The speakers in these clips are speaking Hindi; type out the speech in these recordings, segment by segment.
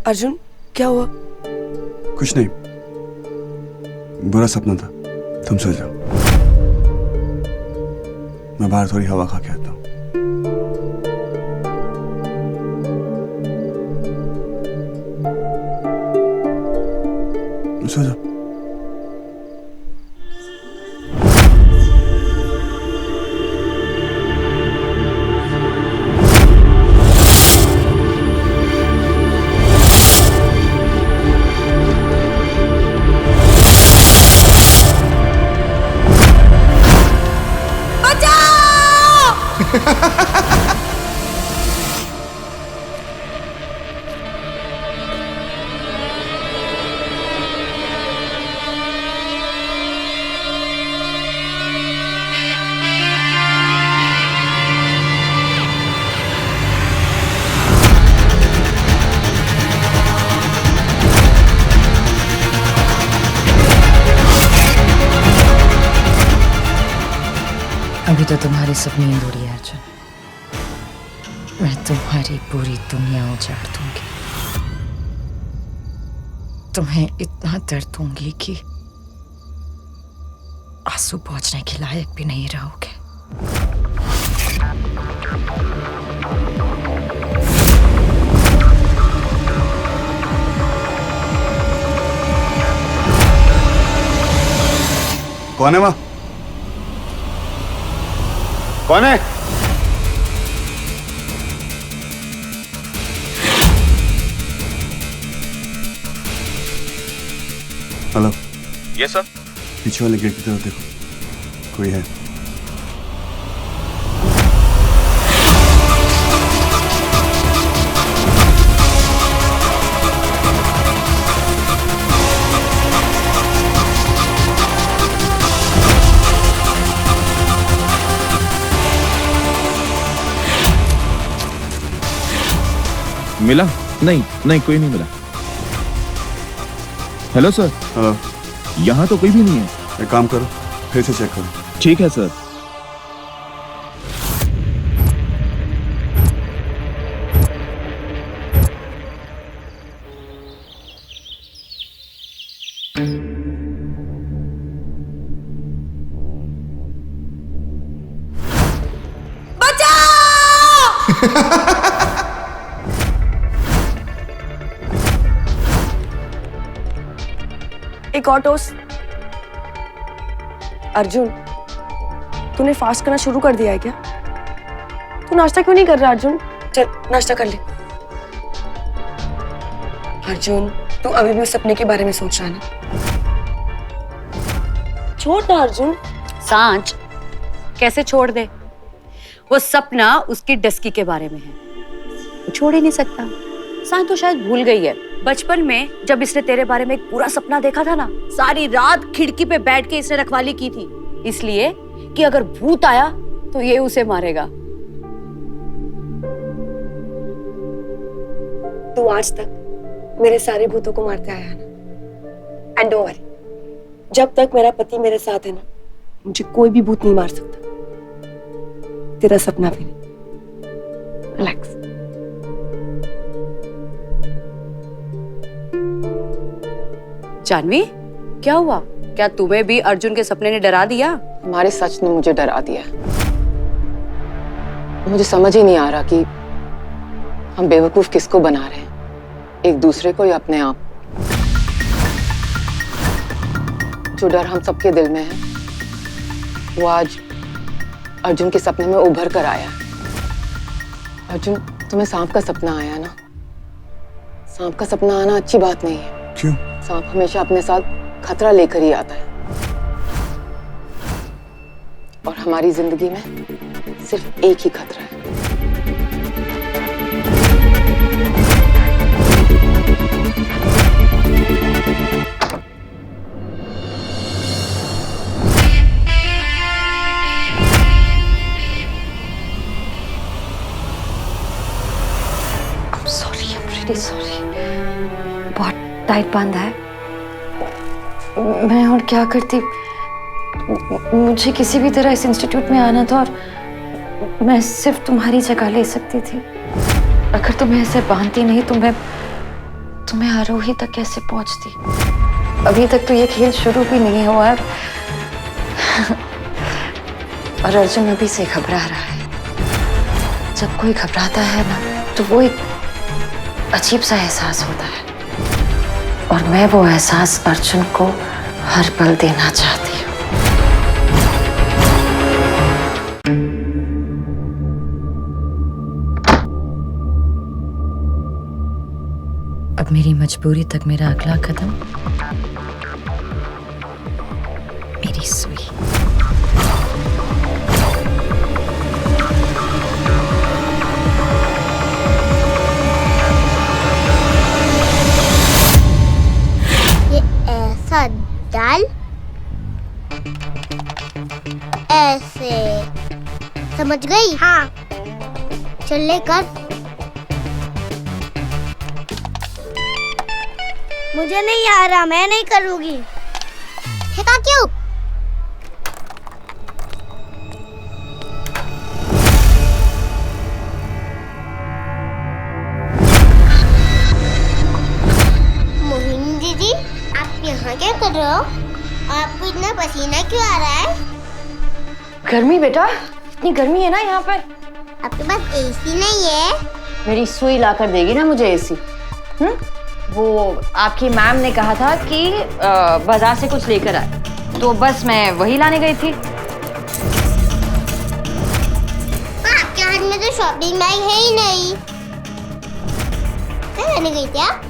अर्जुन, क्या हुआ? कुछ नहीं, बुरा सपना था। तुम सो जाओ, मैं बाहर थोड़ी हवा खा के आता हूँ। सो जाओ। अभी तो तुम्हारी सब नींद उड़ी है अर्जुन। मैं तुम्हारी पूरी दुनिया उजाड़ दूंगी। तुम्हें इतना दर्द दूंगी कि आंसू पहुंचने के लायक भी नहीं रहोगे। कौन है माँ? कौन है? हेलो। Yes sir. पीछे वाले गेट की तरफ देखो, कोई है? मिला? नहीं नहीं, कोई नहीं मिला। Hello sir. हेलो। यहाँ तो कोई भी नहीं है। एक काम करो, फिर से चेक करो। ठीक है सर। एक और टोस्ट। अर्जुन, तूने फास्ट करना शुरू कर दिया है क्या? तू नाश्ता क्यों नहीं कर रहा अर्जुन? चल नाश्ता कर ले। अर्जुन, तू अभी भी उस सपने के बारे में सोच रहा है ना? छोड़ ना अर्जुन। सांच, कैसे छोड़ दे? वो सपना उसकी डस्की के बारे में है, वो छोड़ ही नहीं सकता। सांच तो शायद भूल गई है बचपन में जब इसने तेरे बारे में एक पूरा सपना देखा था ना, सारी रात खिड़की पे बैठ के इसने रखवाली की थी, इसलिए कि अगर भूत आया तो ये उसे मारेगा। तू आज तक मेरे सारे भूतों को मारते आया है ना? एंड डोंट वरी, जब तक मेरा पति मेरे साथ है ना, मुझे कोई भी भूत नहीं मार सकता। तेरा सपना भी नहीं। रिलैक्स। जानवी, क्या हुआ? क्या तुम्हें भी अर्जुन के सपने ने डरा दिया? हमारे सच ने मुझे डरा दिया। मुझे समझ ही नहीं आ रहा कि हम बेवकूफ किसको बना रहे हैं, एक दूसरे को या अपने आप। जो डर हम सबके दिल में है वो आज अर्जुन के सपने में उभर कर आया। अर्जुन, तुम्हें सांप का सपना आया ना? सांप का सपना आना अच्छी बात नहीं है। क्यों? सांप हमेशा अपने साथ खतरा लेकर ही आता है, और हमारी जिंदगी में सिर्फ एक ही खतरा है। रियली सॉरी, बहुत टाइट बांधा है। मैं और क्या करती, मुझे किसी भी तरह इस इंस्टीट्यूट में आना था और मैं सिर्फ तुम्हारी जगह ले सकती थी। अगर तुम्हें ऐसे बांधती नहीं तो मैं तुम्हें आरोही तक कैसे पहुंचती। अभी तक तो ये खेल शुरू भी नहीं हुआ है और अर्जुन अभी से घबरा रहा है। जब कोई घबराता है ना तो वो एक अजीब सा एहसास होता है और मैं वो एहसास अर्जुन को हर पल देना चाहती हूँ। अब मेरी मजबूरी तक मेरा अगला कदम मेरी सुई। ये ऐसा डाल, ऐसे, समझ गई? हाँ। चल ले कर। मुझे नहीं आ रहा, मैं नहीं करूँगी। फेंका क्यों? मोहिनी दीदी, आप यहाँ क्या कर रहे हो? आपको इतना पसीना क्यों आ रहा है? गर्मी बेटा, इतनी गर्मी है ना यहाँ पर। आपके पास एसी नहीं है? मेरी सुई लाकर देगी ना मुझे एसी। वो आपकी मैम ने कहा था कि बाजार से कुछ लेकर आए, तो बस मैं वही लाने गई थी। आपके हाथ में तो शॉपिंग बैग है ही नहीं। क्या लाने गई थी आप?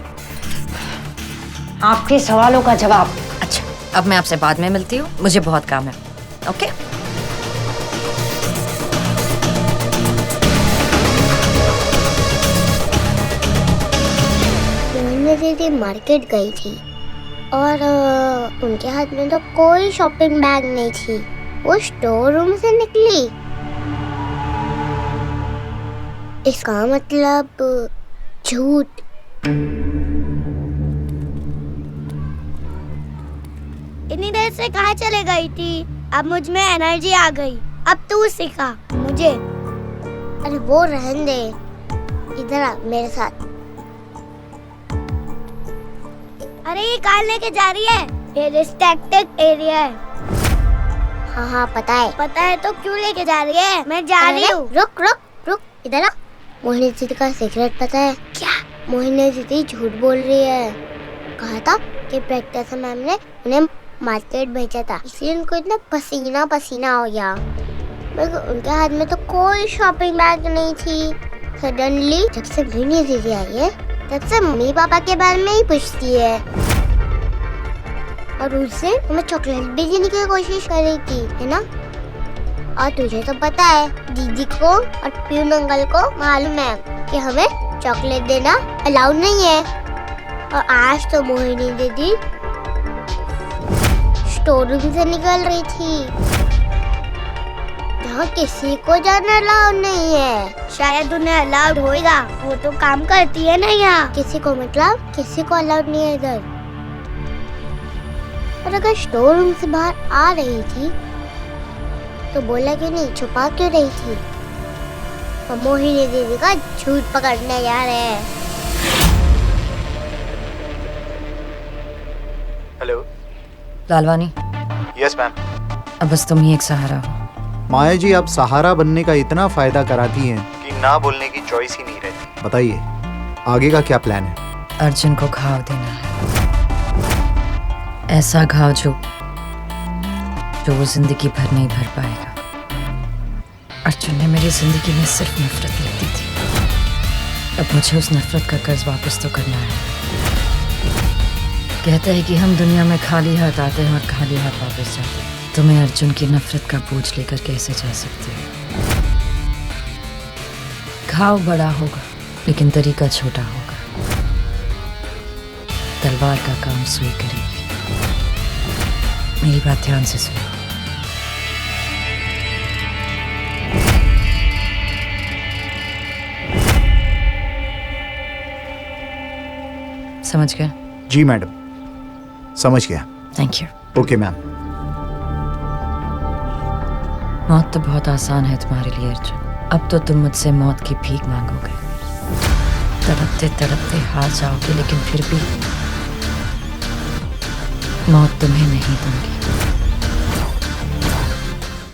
आपके सवालों का जवाब। अच्छा, अब मैं आपसे बाद में मिलती हूँ, मुझे बहुत काम है। ओके? दीदी मार्केट गई थी और उनके हाथ में तो कोई शॉपिंग बैग नहीं थी। वो स्टोर रूम से निकली। इसका मतलब झूठ। इतनी देर से कहाँ चले गई थी? अब मुझ में एनर्जी आ गई। अब तू सिखा मुझे। अरे वो रहने दे, इधर आ मेरे साथ। अरे ये कहाँ लेके जा रही है? ये रिस्ट्रिक्टेड एरिया है। हाँ हाँ पता है। पता है तो क्यों लेके जा रही है? मैं जा रही हूँ। रुक रुक रुक, इधर आ। मोहिनी दीदी का सीक्रेट पता है क्या? मोहिनी दीदी झूठ बोल रही है। कहा था कि प्रैक्टिस मैम ने उन्हें मार्केट भेजा था, इसलिए उनको इतना पसीना पसीना हो गया। मगर उनके हाथ में तो कोई शॉपिंग बैग नहीं थी। सडनली जब से मोहिनी दीदी आई है तब से मम्मी पापा के बारे में ही पूछती है और उससे हमें चॉकलेट भी देने की कोशिश कर रही थी, है ना? और तुझे तो पता है दीदी को और प्यून अंकल को मालूम है कि हमें चॉकलेट देना अलाउड नहीं है। और आज तो मोहिनी दीदी स्टोर रूम से निकल रही थी जहाँ किसी को जाना अलाउड नहीं है। शायद उन्हें अलाउड होएगा, वो तो काम करती है ना यहाँ। किसी को मतलब किसी को अलाउड नहीं है इधर। और अगर स्टोर रूम से बाहर आ रही थी तो बोला क्यों नहीं, छुपा क्यों रही थी? और मोहिनी दीदी का झूठ पकड़ने जा रहे हैं। Hello Lalwani, yes ma'am. अब बस तुम ही एक सहारा हो। माया जी, आप सहारा बनने का इतना फायदा कराती हैं कि ना बोलने की चॉइस ही नहीं रहती। बताइए आगे का क्या प्लान है? अर्जुन को घाव देना है, ऐसा घाव जो वो जिंदगी भर नहीं भर पाएगा। अर्जुन ने मेरी जिंदगी में सिर्फ नफरत लिख दी थी। अब मुझे उस नफरत का कर्ज वापस तो करना है। कहते हैं कि हम दुनिया में खाली हाथ आते हैं और खाली हाथ वापस जाते हैं। तो मैं अर्जुन की नफरत का बोझ लेकर कैसे जा सकती हूँ? घाव बड़ा होगा लेकिन तरीका छोटा होगा। तलवार का काम सुई करेगी। मेरी बात ध्यान से सुनो। समझ गया? जी मैडम, समझ गया। Thank you. Okay ma'am. मौत तो बहुत आसान है तुम्हारे लिए अर्जुन। अब तो तुम मुझसे मौत की भीख मांगोगे, तड़पते तड़पते हार जाओगे, लेकिन फिर भी मौत तुम्हें नहीं दूंगी।